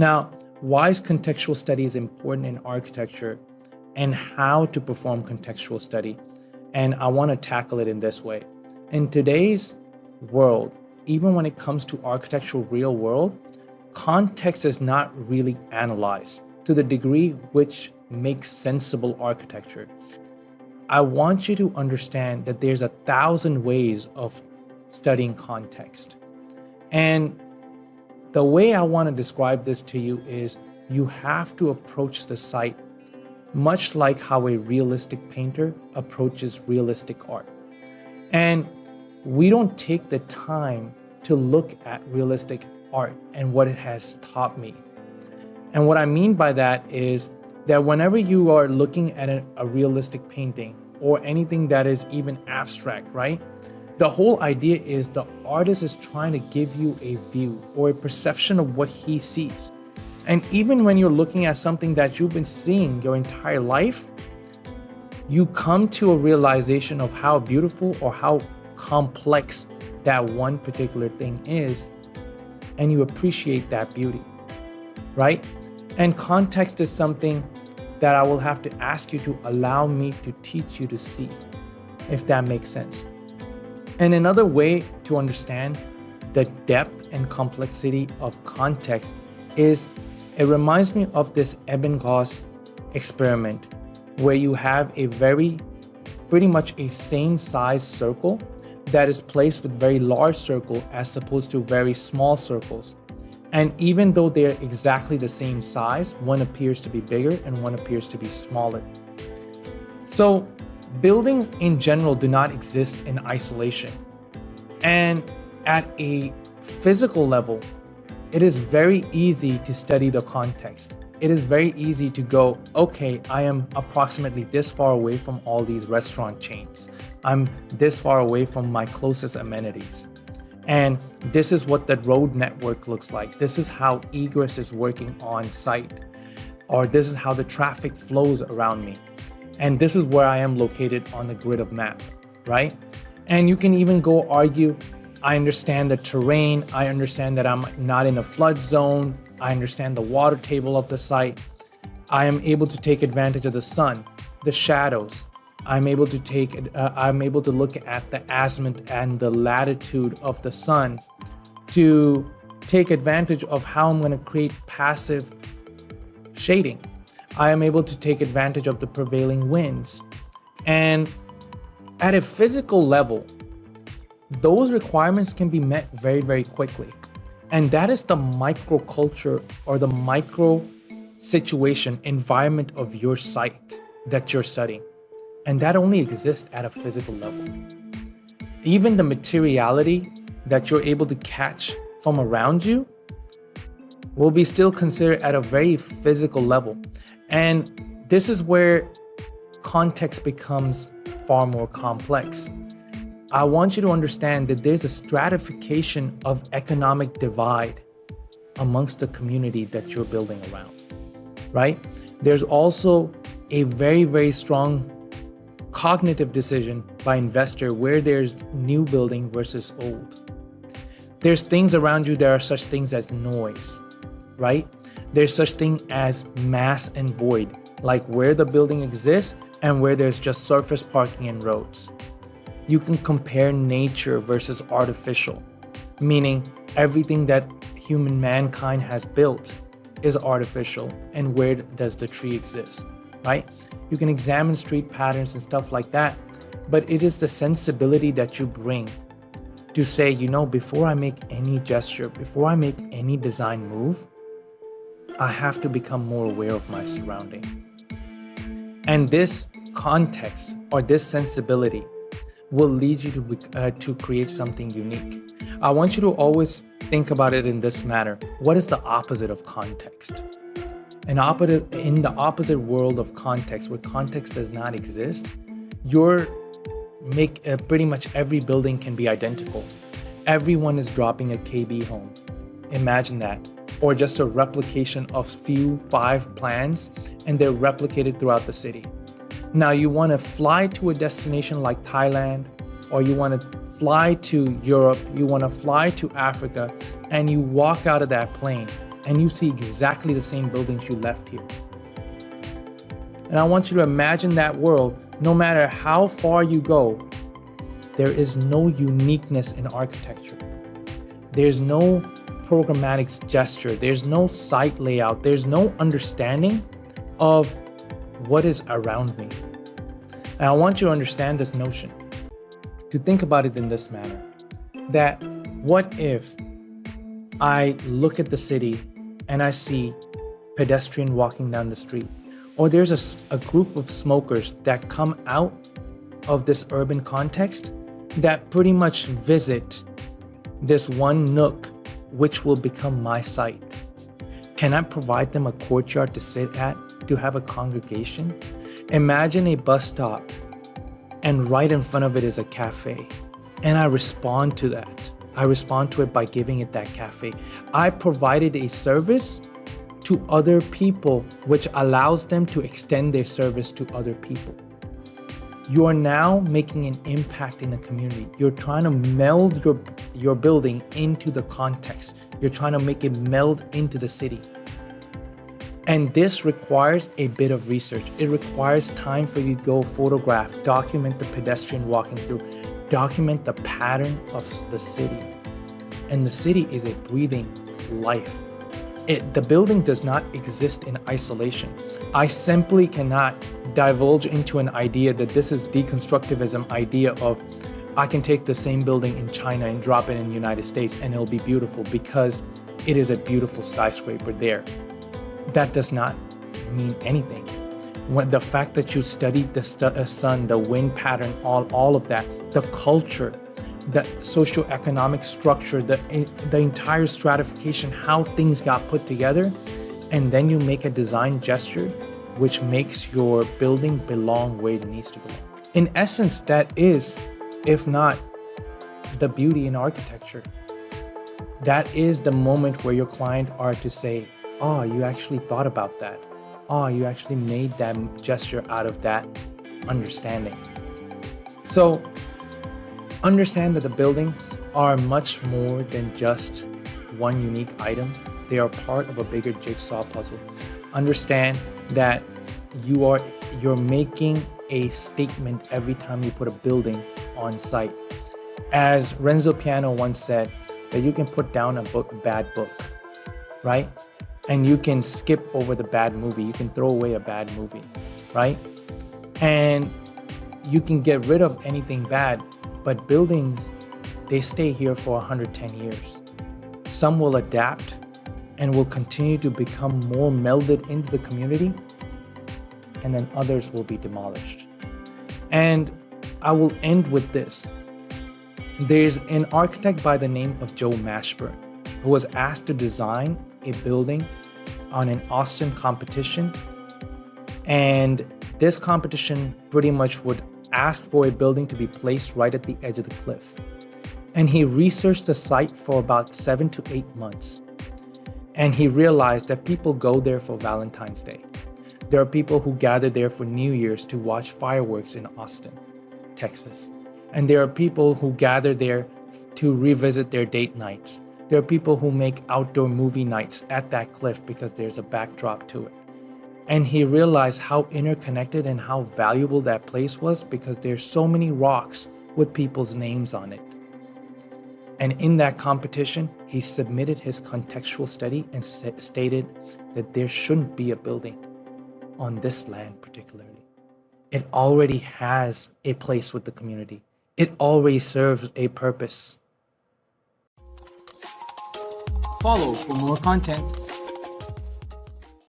Now, why is contextual studies important in architecture and how to perform contextual study? And I want to tackle it in this way. In today's world, even when it comes to architectural real world, context is not really analyzed to the degree which makes sensible architecture. I want you to understand that there's 1,000 ways of studying context. And the way I want to describe this to you is you have to approach the site much like how a realistic painter approaches realistic art. And we don't take the time to look at realistic art and what it has taught me. And what I mean by that is that whenever you are looking at a realistic painting or anything that is even abstract, right? The whole idea is the artist is trying to give you a view or a perception of what he sees. And even when you're looking at something that you've been seeing your entire life, you come to a realization of how beautiful or how complex that one particular thing is, and you appreciate that beauty, right? And context is something that I will have to ask you to allow me to teach you to see, if that makes sense. And another way to understand the depth and complexity of context is it reminds me of this Ebbinghaus experiment where you have a pretty much a same size circle that is placed with very large circle as opposed to very small circles. And even though they're exactly the same size, one appears to be bigger and one appears to be smaller. So buildings in general do not exist in isolation. And at a physical level, it is very easy to study the context. It is very easy to go, okay, I am approximately this far away from all these restaurant chains. I'm this far away from my closest amenities. And this is what the road network looks like. This is how egress is working on site. Or this is how the traffic flows around me. And this is where I am located on the grid of map, right? And you can even go argue, I understand the terrain. I understand that I'm not in a flood zone. I understand the water table of the site. I am able to take advantage of the sun, the shadows. I'm able to look at the azimuth and the latitude of the sun to take advantage of how I'm going to create passive shading. I am able to take advantage of the prevailing winds. And at a physical level, those requirements can be met very, very quickly. And that is the microculture or the micro situation environment of your site that you're studying. And that only exists at a physical level. Even the materiality that you're able to catch from around you will be still considered at a very physical level. And this is where context becomes far more complex. I want you to understand that there's a stratification of economic divide amongst the community that you're building around, right? There's also a very, very strong cognitive decision by investor where there's new building versus old. There's things around you. There are such things as noise, right? There's such thing as mass and void, like where the building exists and where there's just surface parking and roads. You can compare nature versus artificial, meaning everything that mankind has built is artificial, and where does the tree exist, right? You can examine street patterns and stuff like that, but it is the sensibility that you bring to say, before I make any gesture, before I make any design move, I have to become more aware of my surrounding. And this context or this sensibility will lead you to create something unique. I want you to always think about it in this manner. What is the opposite of context? In the opposite world of context, where context does not exist, pretty much every building can be identical. Everyone is dropping a KB home. Imagine that. Or just a replication of 5 plans, and they're replicated throughout the city. Now you want to fly to a destination like Thailand, or you want to fly to Europe, you want to fly to Africa, and you walk out of that plane and you see exactly the same buildings you left here. And I want you to imagine that world. No matter how far you go, there is no uniqueness in architecture. There's no programmatic gesture. There's no site layout. There's no understanding of what is around me. And I want you to understand this notion, to think about it in this manner, that what if I look at the city and I see pedestrian walking down the street, or there's a group of smokers that come out of this urban context that pretty much visit this one nook, which will become my site. Can I provide them a courtyard to sit at, to have a congregation? Imagine a bus stop, and right in front of it is a cafe, and I respond to that. I respond to it by giving it that cafe. I provided a service to other people, which allows them to extend their service to other people. You are now making an impact in the community. You're trying to meld your building into the context. You're trying to make it meld into the city. And this requires a bit of research. It requires time for you to go photograph, document the pedestrian walking through, document the pattern of the city. And the city is a breathing life. The building does not exist in isolation. I simply cannot divulge into an idea that this is deconstructivism idea of I can take the same building in China and drop it in the United States and it'll be beautiful because it is a beautiful skyscraper there. That does not mean anything. When the fact that you studied the sun, the wind pattern, all of that, the culture, the socioeconomic structure, the entire stratification, how things got put together, and then you make a design gesture which makes your building belong where it needs to belong. In essence, that is, if not the beauty in architecture, that is the moment where your client are to say, oh, you actually thought about that. Oh, you actually made that gesture out of that understanding. So understand that the buildings are much more than just one unique item. They are part of a bigger jigsaw puzzle. Understand that you're making a statement every time you put a building on site. As Renzo Piano once said, that you can put down a bad book, right? And you can skip over the bad movie. You can throw away a bad movie, right? And you can get rid of anything bad, but buildings, they stay here for 110 years. Some will adapt and will continue to become more melded into the community, and then others will be demolished. And I will end with this. There's an architect by the name of Joe Mashburn who was asked to design a building on an Austin competition. And this competition pretty much would ask for a building to be placed right at the edge of the cliff. And he researched the site for about 7 to 8 months. And he realized that people go there for Valentine's Day. There are people who gather there for New Year's to watch fireworks in Austin, Texas. And there are people who gather there to revisit their date nights. There are people who make outdoor movie nights at that cliff because there's a backdrop to it. And he realized how interconnected and how valuable that place was because there's so many rocks with people's names on it. And in that competition, he submitted his contextual study and stated that there shouldn't be a building on this land particularly. It already has a place with the community. It already serves a purpose. Follow for more content.